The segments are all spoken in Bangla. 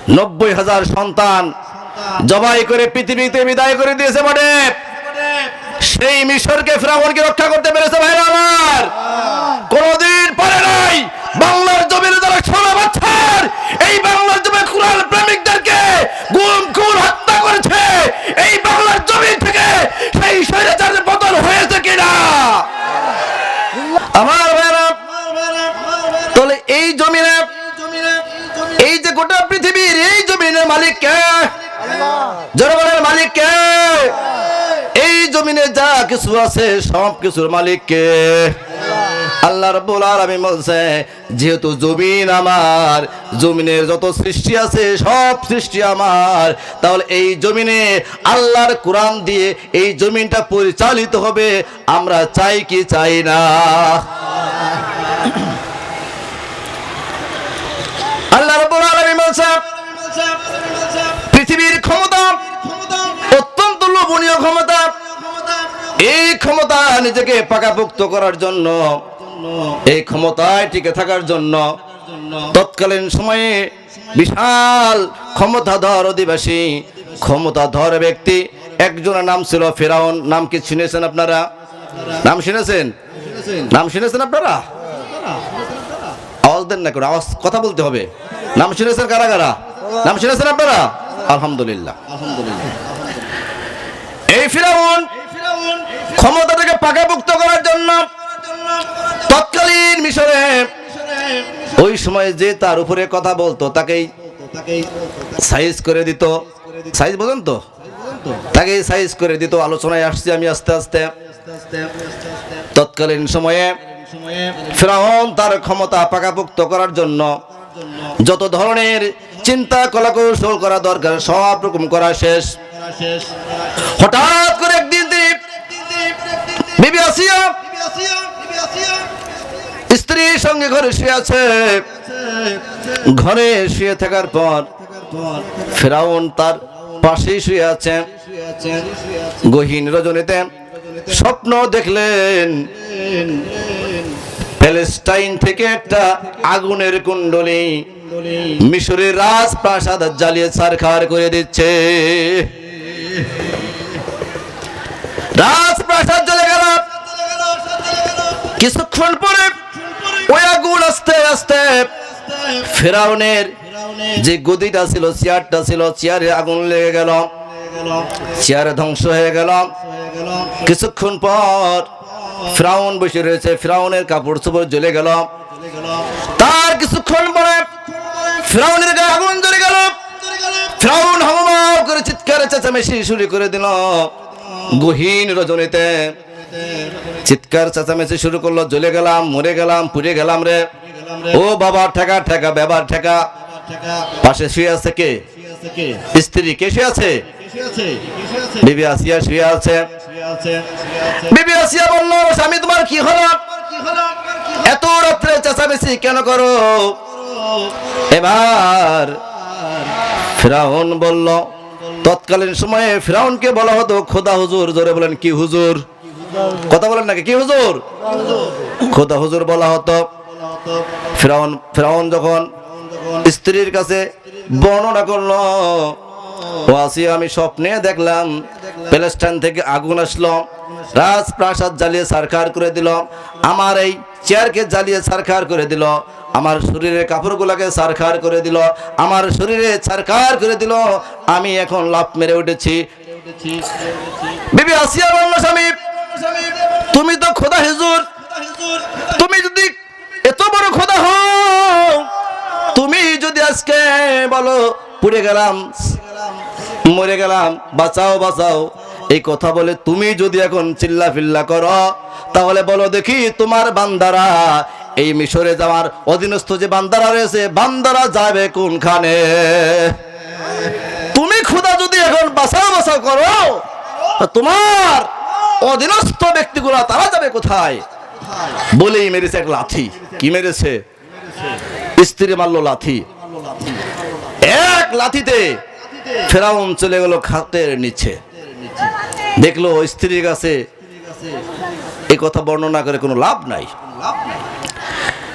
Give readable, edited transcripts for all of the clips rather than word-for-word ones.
90,000 সন্তান জবাই করে পৃথিবীতে বিদায় করে দিয়েছে বটে, সেই মিশরকে ফিরআউনকে রক্ষা করতে পেরেছে ভাইরা আমার? কোনদিন পারে নাই। বাংলার জমিনে যারা 16 বছর এই বাংলার জমিনে কুরআন প্রেমিকদেরকে গুম খুন হত্যা করেছে, এই বাংলার জমিন থেকে সেই স্বৈরাচারের পতন হয়েছে কিনা? আমার ভাইরা, তাহলে এই জমিনে, এই যে গোটা পৃথিবীর এই জমিনের মালিক কে? জনগণের মালিক কে? এই জমিনে যা কিছু আছে সব কিছুর মালিক কে? আল্লাহ রাব্বুল আলামিন বলছে, যেহেতু জমিন আমার, জমিনের যত সৃষ্টি আছে সব সৃষ্টি আমার, তাহলে এই জমিনে আল্লাহর কোরআন দিয়ে এই জমিনটা পরিচালিত হবে। আমরা চাই কি চাই না? আল্লাহ রাব্বুল আলামিন বলছে, পৃথিবীর ক্ষমতা অত্যন্ত লোভনীয় ক্ষমতা। এই ক্ষমতা নিজেকে পাকাপোক্ত করার জন্য, এই ক্ষমতায় টিকে থাকার জন্য তৎকালীন সময়ে বিশাল ক্ষমতাধর অধিবাসী, ক্ষমতাধর ব্যক্তি একজনের নাম ছিল ফিরআউন। নাম কি শুনেছেন আপনারা? নাম শুনেছেন? নাম শুনেছেন আপনারা? আওয়াজ দেন না করে, আওয়াজ কথা বলতে হবে। নাম শুনেছেন কারা কারা? নাম শুনেছেন আপনারা? আলহামদুলিল্লাহ। এই ফিরআউন ক্ষমতাটাকে পাকাপোক্ত করার জন্য তৎকালীন মিশরে ওই সময় যে তার উপরে কথা বলতো তাকেই সাইজ করে দিত। সাইজ বোঝেন তো? তাকেই সাইজ করে দিত। আলোচনায় আসছি আমি আস্তে আস্তে। তৎকালীন সময়ে ফিরআউন তার ক্ষমতা পাকাপোক্ত করার জন্য যত ধরনের চিন্তা কলাকৌশল করা দরকার সব রকম করা শেষ। হঠাৎ করে একদিন বিবি আসিয়া স্ত্রীর সঙ্গে ঘরে শুয়ে আছে। ঘরে শুয়ে থাকার পর ফিরআউন তার পাশেই শুয়ে আছে। গহীন রজনীতে স্বপ্ন দেখলেন, প্যালেস্টাইন থেকে একটা আগুনের কুণ্ডলী মিশরের রাজপ্রাসাদ জ্বালিয়ে ছারখার করে দিচ্ছে। রাজপ্রাসাদ জ্বলে গেল। কিছুক্ষণ পরে ওই আগুন আস্তে আস্তে ফিরআউনের যে গদিটা ছিল, চেয়ারটা ছিল, চেয়ারে আগুন লেগে গেল, চেয়ারে ধ্বংস হয়ে গেল। কিছুক্ষণ পর ফিরআউন বসে রয়েছে, ফিরআউনের কাপড় চোপড় জ্বলে গেল। তার কিছুক্ষণ পরে ফিরআউনের গায়ে আগুন জ্বলে গেল। ফিরআউন হাউমাউ করে চিৎকার চেঁচামেচি শুরু করে দিল। গহীন রজনীতে চিৎকার চেঁচামেচি শুরু করলো, জ্বলে গেলাম, মরে গেলাম, পুড়ে গেলাম রে। ও বাবা ঠেকা ঠেকা, বেবার ঠেকা। পাশে শুয়ে আছে কে? স্ত্রী। কে শুয়ে আছে? বিবি আসিয়া শুয়ে আছে। বিবি আসিয়া বলল, স্বামী তোমার কি হলো? এত রাত্রে চেঁচামেচি কেন করো? এবার ফিরআউন বলল, তৎকালীন সময়ে ফিরআউনকে বলা হতো খোদা হুজুর। জোরে বলেন কি হুজুর? কথা বলেন নাকি? কি হুজুর? খোদা হুজুর বলা হতো। ফিরআউন যখন স্ত্রীর কাছে বর্ণনা করলো, ও আসিয়া আমি স্বপ্নে দেখলাম প্যালেস্টাইন থেকে আগুন আসলো, রাজপ্রাসাদ জ্বালিয়ে ছারখার করে দিল, আমার এই চেয়ারকে জ্বালিয়ে ছারখার করে দিল, আমার শরীরের কাপড়গুলোকে ছারখার করে দিল, আমার শরীরে ছারখার করে দিল, আমি এখন লাফ মেরে উঠেছি। বিবি আসিয়া বলল, স্বামী তুমি তো খোদা হুজুর, তুমি যদি এত বড় খোদা হও, তুমি যদি আজকে বলো পুড়ে গেলাম, মরে গেলাম, বাঁচাও বাঁচাও, এই কথা বলে তুমি যদি এখন চিল্লা ফিল্লা করো, তাহলে বলো দেখি তোমার বান্দারা, এই মিশরে যাওয়ার অধীনস্থ যে বান্দারা রয়েছে, বান্দারা যাবে কোনখানে? তুমি খোদা যদি এখন বাঁচাও বাঁচাও করো, তোমার অধীনস্থ ব্যক্তিগুলা তারা যাবে কোথায়? বলেই মেরেছে এক লাথি। কি মেরেছে? স্ত্রী মারলো লাথি। এক লাথিতে ফিরআউন চলে গেল খাটের নিচে। দেখলো স্ত্রীর কাছে এই কথা বর্ণনা করে কোনো লাভ নাই।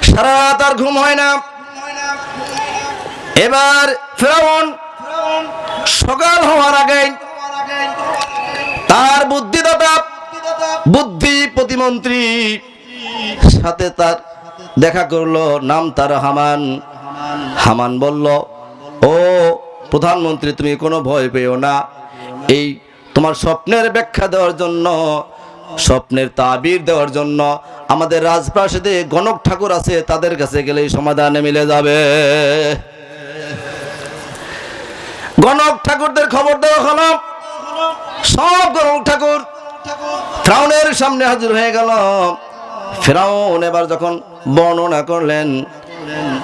সারা রাত আর ঘুম হয় না। এবার ফেরাউন সকাল হওয়ার আগে তার বুদ্ধিদাতা বুদ্ধি প্রতিমন্ত্রী সাথে তার দেখা করলো, নাম তার হামান। হামান বলল, ও প্রধানমন্ত্রী, তুমি কোনো ভয় পেও না, এই তোমার স্বপ্নের ব্যাখ্যা দেওয়ার জন্য, স্বপ্নের তাবির দেওয়ার জন্য আমাদের রাজপ্রাসাদে গণক ঠাকুর আছে, তাদের কাছে গেলেই সমাধানে মিলে যাবে। গণক ঠাকুরদের খবর দেওয়া হলো, সব গণক ঠাকুর ফেরাউনের সামনে হাজির হয়ে গেল। ফেরাউন এবার যখন বর্ণনা করলেন,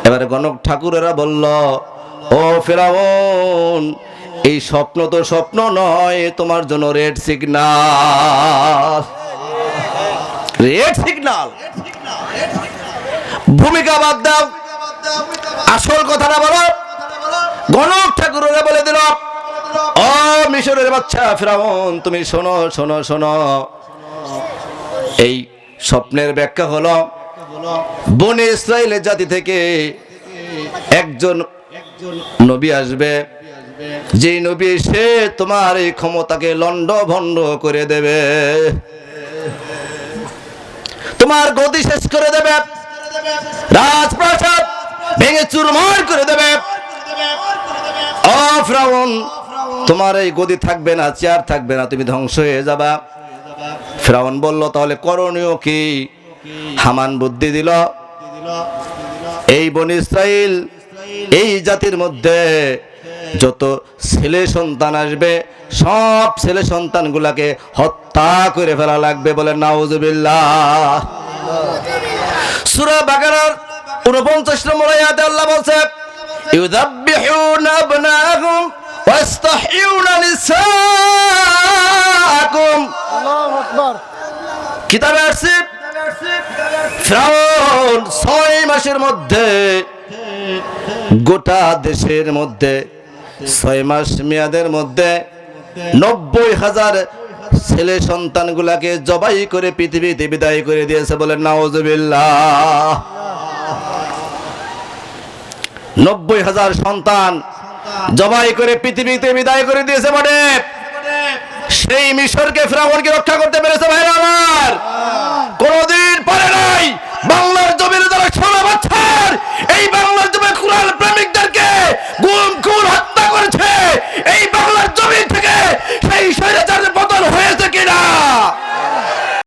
এবারে গণক ঠাকুরেরা বলল, ও ফেরাউন, এই স্বপ্ন তো স্বপ্ন নয়, তোমার জন্য রেড সিগন্যাল। রেড সিগন্যাল, ভূমিকা বাদ দাও, আসল কথাটা বলো। গণক ঠাকুরেরা বলে দিল, ও মিশরের বাচ্চা ফেরাউন, তুমি শোনো শোনো শোনো, এই স্বপ্নের ব্যাখ্যা হলো, বনে ইসরায়েলের জাতি থেকে একজন নবী আসবে, যে নবী সে তোমার এই ক্ষমতাকে লন্ডভন্ড করে দেবে, তোমার গদি শেষ করে দেবে, রাজপ্রাসাদ ভেঙে চুরমার করে দেবে। ও ফেরাউন, তোমার এই গদি থাকবে না, চেয়ার থাকবে না, তুমি ধ্বংস হয়ে যাবা। ফেরাউন বলল, তাহলে করণীয় কি? হামান বুদ্ধি দিল, এই বনি ইসরাইল এই জাতির মধ্যে যত ছেলে সন্তান আসবে, সব ছেলে সন্তান গুলাকে হত্যা করে ফেলা লাগবে। বলে নাউজুবিল্লাহ। সূরা বাকারার 49 নম্বর আয়াতে আল্লাহ বলছে, ইউযাব্বিহুনা আবনাহুম ওয়াস্তাহইউনা নিসাআকুম। আল্লাহু আকবার। কিতাবে আছে ফেরাউন 6 মাসের মধ্যে গোটা দেশের মধ্যে 6 মাস মেয়াদের মধ্যে 90,000 ছেলে সন্তান গুলাকে জবাই করে পৃথিবীতে বিদায় করে দিয়েছে। বলে নাউজুবিল্লাহ। 90,000 সন্তান জবাই করে পৃথিবীতে বিদায় করে দিয়েছে। বলে সেই মিশরকে ফেরাউনকে রক্ষা করতে পেরেছে ভাইরা আমার? কোনদিন পারে নাই। বাংলা